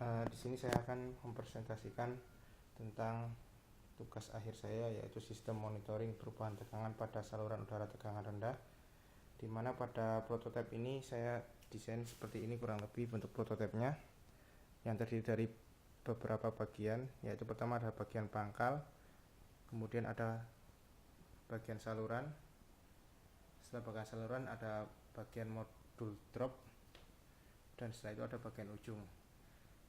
Di sini saya akan mempresentasikan tentang tugas akhir saya, yaitu sistem monitoring perubahan tegangan pada saluran udara tegangan rendah, di mana pada prototipe ini saya desain seperti ini kurang lebih bentuk prototipenya, yang terdiri dari beberapa bagian, yaitu pertama ada bagian pangkal, kemudian ada bagian saluran, setelah bagian saluran ada bagian modul drop, dan setelah itu ada bagian ujung,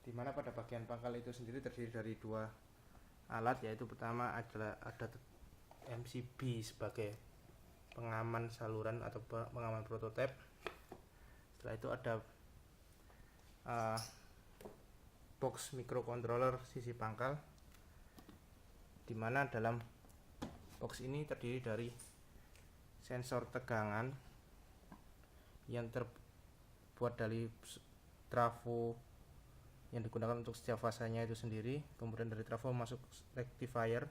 di mana pada bagian pangkal itu sendiri terdiri dari dua alat, yaitu pertama adalah ada MCB sebagai pengaman saluran atau pengaman prototipe. Setelah itu ada box microcontroller sisi pangkal, di mana dalam box ini terdiri dari sensor tegangan yang terbuat dari trafo yang digunakan untuk setiap fasanya itu sendiri. Kemudian dari trafo masuk rectifier,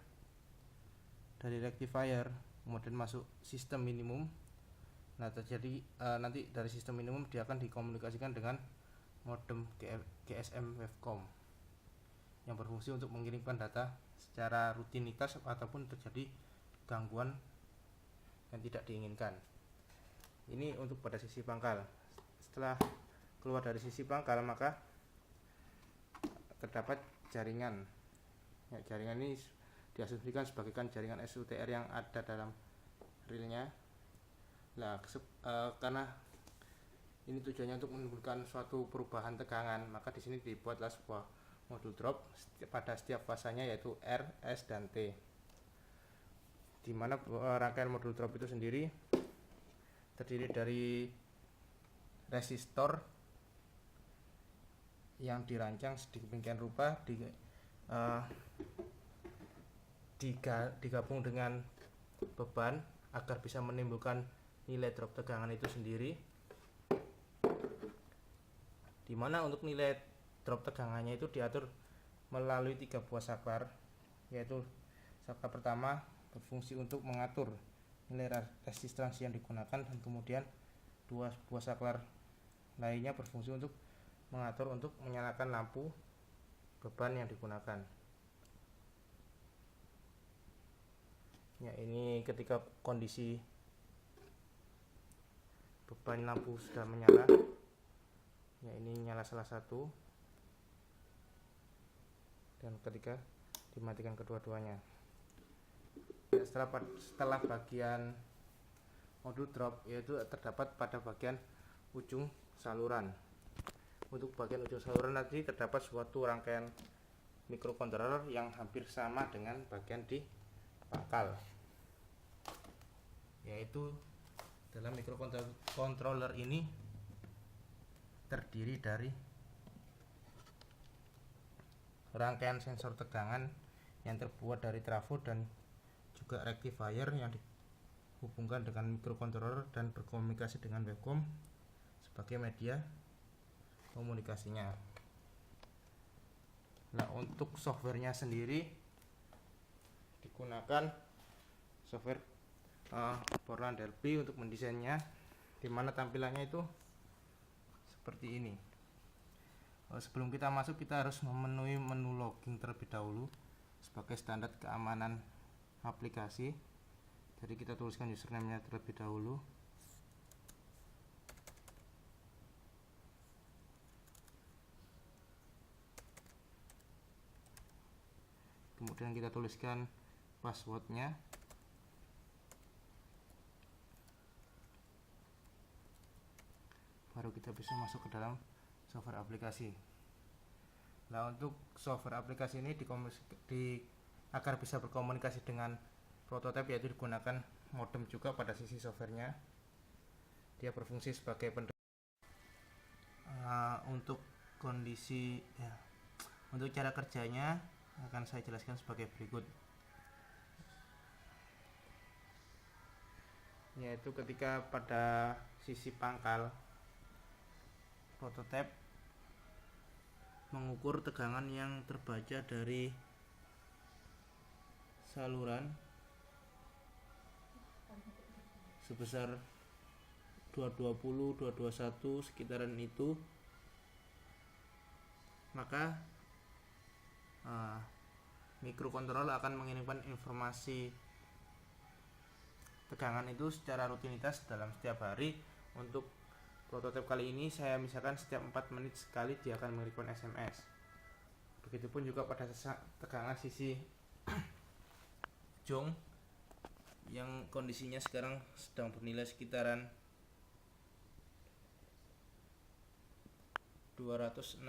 dari rectifier kemudian masuk sistem minimum. Nah, terjadi nanti dari sistem minimum dia akan dikomunikasikan dengan modem GSM Wavecom yang berfungsi untuk mengirimkan data secara rutinitas ataupun terjadi gangguan yang tidak diinginkan. Ini untuk pada sisi pangkal. Setelah keluar dari sisi pangkal, maka terdapat jaringan. Ya, jaringan ini diasumsikan sebagai jaringan SUTR yang ada dalam relnya. Nah, karena ini tujuannya untuk menimbulkan suatu perubahan tegangan, maka di sini dibuatlah sebuah modul drop pada setiap fasanya, yaitu R, S, dan T. Di mana rangkaian modul drop itu sendiri terdiri dari resistor yang dirancang sedemikian rupa digabung dengan beban agar bisa menimbulkan nilai drop tegangan itu sendiri, di mana untuk nilai drop tegangannya itu diatur melalui 3 buah saklar, yaitu saklar pertama berfungsi untuk mengatur nilai resistansi yang digunakan, dan kemudian 2 buah saklar lainnya berfungsi untuk mengatur untuk menyalakan lampu beban yang digunakan. Ya, ini ketika kondisi beban lampu sudah menyala, ya ini nyala salah satu, dan ketika dimatikan kedua-duanya. Ya, setelah bagian modul drop, yaitu terdapat pada bagian ujung saluran. Untuk bagian ujung saluran tadi terdapat suatu rangkaian microcontroller yang hampir sama dengan bagian di pangkal, yaitu dalam microcontroller ini terdiri dari rangkaian sensor tegangan yang terbuat dari trafo dan juga rectifier yang dihubungkan dengan microcontroller dan berkomunikasi dengan Wavecom sebagai media komunikasinya. Nah, untuk softwarenya sendiri digunakan software Borland Delphi untuk mendesainnya, dimana tampilannya itu seperti ini. Sebelum kita masuk, kita harus memenuhi menu login terlebih dahulu sebagai standar keamanan aplikasi. Jadi kita tuliskan username-nya terlebih dahulu. Kemudian kita tuliskan passwordnya. Baru kita bisa masuk ke dalam software aplikasi. Nah, untuk software aplikasi ini agar bisa berkomunikasi dengan prototipe, yaitu digunakan modem juga pada sisi softwarenya. Dia berfungsi sebagai untuk kondisi untuk cara kerjanya akan saya jelaskan sebagai berikut, yaitu ketika pada sisi pangkal prototipe mengukur tegangan yang terbaca dari saluran sebesar 220, 221 sekitaran itu, maka mikrokontroler akan mengirimkan informasi tegangan itu secara rutinitas dalam setiap hari. Untuk prototipe kali ini saya misalkan setiap 4 menit sekali dia akan mengirimkan SMS. Begitupun juga pada tegangan sisi ujung yang kondisinya sekarang sedang bernilai sekitaran 216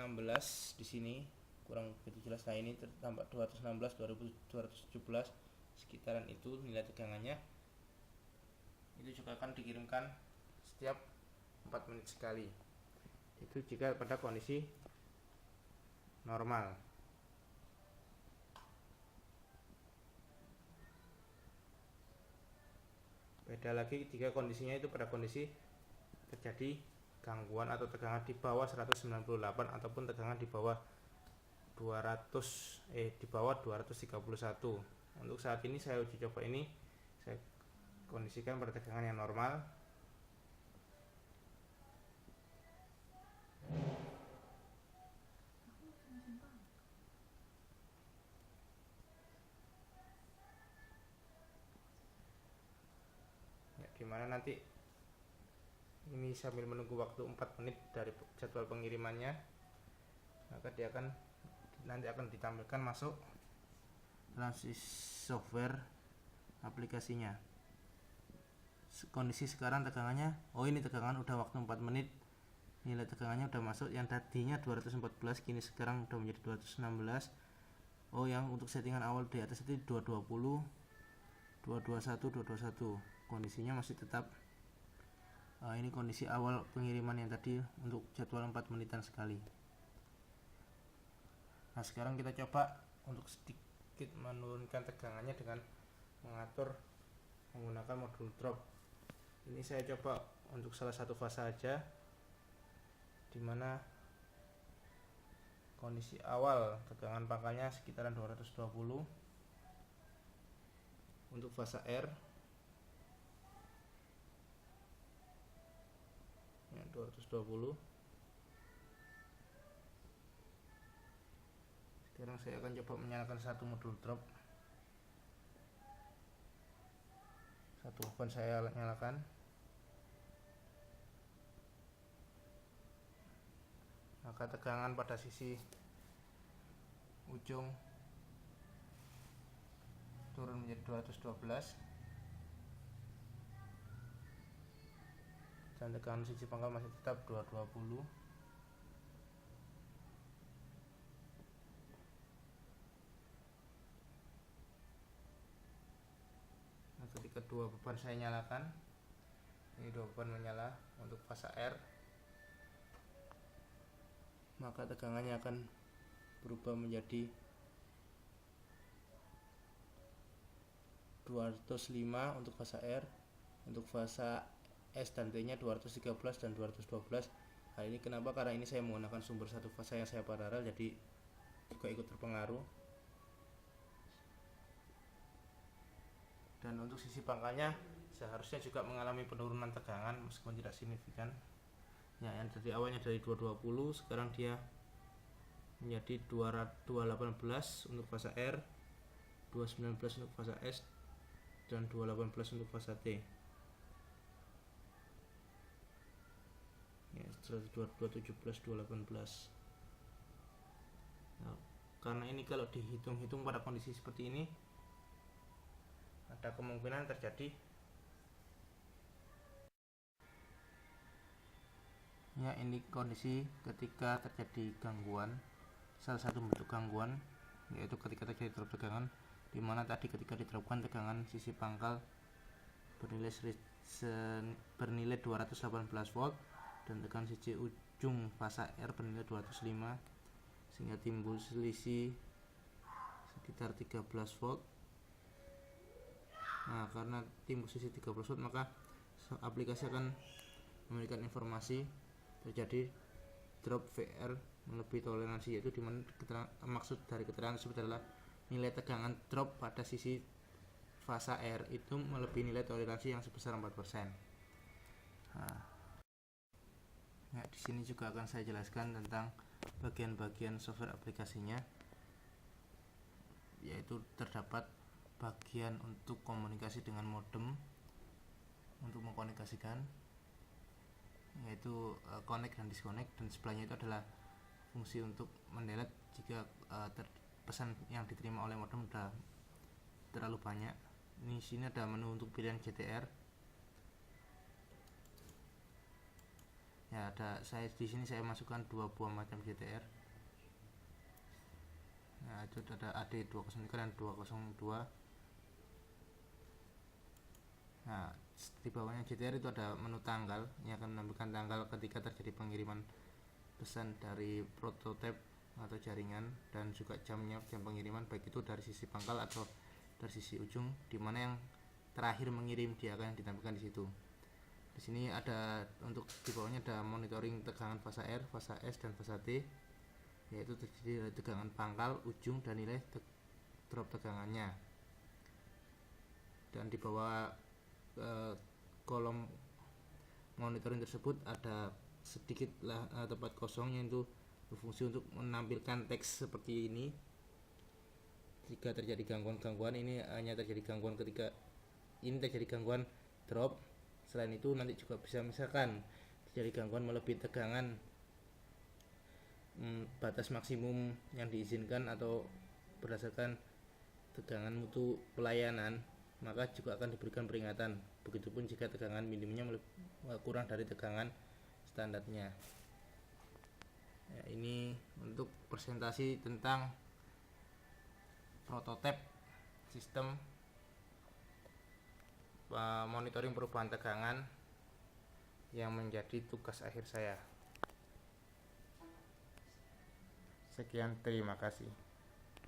di sini, kurang begitu jelas. Nah, ini tampak 216, 2217 sekitaran itu nilai tegangannya. Itu juga akan dikirimkan setiap 4 menit sekali. Itu jika pada kondisi normal. Beda lagi jika kondisinya itu pada kondisi terjadi gangguan atau tegangan di bawah 198 ataupun tegangan di bawah 231. Untuk saat ini saya uji coba ini, saya kondisikan pada tegangan yang normal. Ya, dimana nanti ini sambil menunggu waktu 4 menit dari jadwal pengirimannya, maka dia nanti akan ditampilkan masuk dalam software aplikasinya. Kondisi sekarang tegangannya, ini tegangan udah waktu 4 menit, nilai tegangannya udah masuk. Yang tadinya 214 kini sekarang udah menjadi 216. Yang untuk settingan awal di atas itu 220, 221. Kondisinya masih tetap ini kondisi awal pengiriman yang tadi untuk jadwal 4 menitan sekali. Nah, sekarang kita coba untuk sedikit menurunkan tegangannya dengan mengatur menggunakan modul drop. Ini saya coba untuk salah satu fase aja, dimana kondisi awal tegangan pangkalnya sekitaran 220. Untuk fase R 220. Sekarang saya akan coba menyalakan satu modul drop. Satu beban saya nyalakan. Maka tegangan pada sisi ujung turun menjadi 212 dan tegangan sisi pangkal masih tetap 220. Nah, ketika dua beban saya nyalakan, ini dua beban menyala untuk fase R, maka tegangannya akan berubah menjadi 205 untuk fase R. Untuk fase S dan T nya 213 dan 212. Hal ini kenapa? Karena ini saya menggunakan sumber satu fase yang saya paralel, jadi juga ikut terpengaruh. Dan untuk sisi pangkalnya seharusnya juga mengalami penurunan tegangan meskipun tidak signifikan. Ya, yang dari awalnya dari 220 sekarang dia menjadi 218 untuk fase R, 219 untuk fase S, dan 218 untuk fase T. Ya, 217, 218. Nah, karena ini kalau dihitung-hitung pada kondisi seperti ini, ada kemungkinan terjadi ya, ini kondisi ketika terjadi gangguan, salah satu bentuk gangguan yaitu ketika terjadi drop tegangan, dimana tadi ketika diterapkan tegangan sisi pangkal bernilai 218 volt dan tegangan sisi ujung fase R bernilai 205, sehingga timbul selisih sekitar 13 volt. Nah, karena timbul selisih 13 volt, maka aplikasi akan memberikan informasi terjadi drop VR melebihi toleransi, yaitu dimana maksud dari keterangan tersebut adalah nilai tegangan drop pada sisi fase R itu melebihi nilai toleransi yang sebesar 4%. Nah, di sini juga akan saya jelaskan tentang bagian-bagian software aplikasinya, yaitu terdapat bagian untuk komunikasi dengan modem untuk mengkomunikasikan, yaitu connect dan disconnect, dan sebelahnya itu adalah fungsi untuk mendelete jika pesan yang diterima oleh modem sudah terlalu banyak. Ini sini ada menu untuk pilihan GTR. Ya, di sini saya masukkan 2 buah macam GTR. Nah, itu ada AD203 dan 202. Nah, di bawahnya GTR itu ada menu tanggal yang akan menampilkan tanggal ketika terjadi pengiriman pesan dari prototipe atau jaringan, dan juga jam pengiriman, baik itu dari sisi pangkal atau dari sisi ujung, dimana yang terakhir mengirim dia akan ditampilkan di situ. Di sini ada untuk di bawahnya ada monitoring tegangan fasa R, fasa S, dan fasa T, yaitu terdiri dari tegangan pangkal, ujung, dan nilai drop tegangannya. Dan di bawah kolom monitoring tersebut ada sedikitlah tempat kosong, yaitu berfungsi untuk menampilkan teks seperti ini. Jika terjadi gangguan-gangguan, ini hanya terjadi gangguan ketika ini terjadi gangguan drop. Selain itu nanti juga bisa misalkan terjadi gangguan melebihi tegangan batas maksimum yang diizinkan atau berdasarkan tegangan mutu pelayanan, maka juga akan diberikan peringatan. Begitupun jika tegangan minimumnya kurang dari tegangan standarnya. Ya, ini untuk presentasi tentang prototipe sistem monitoring perubahan tegangan yang menjadi tugas akhir saya. Sekian, terima kasih.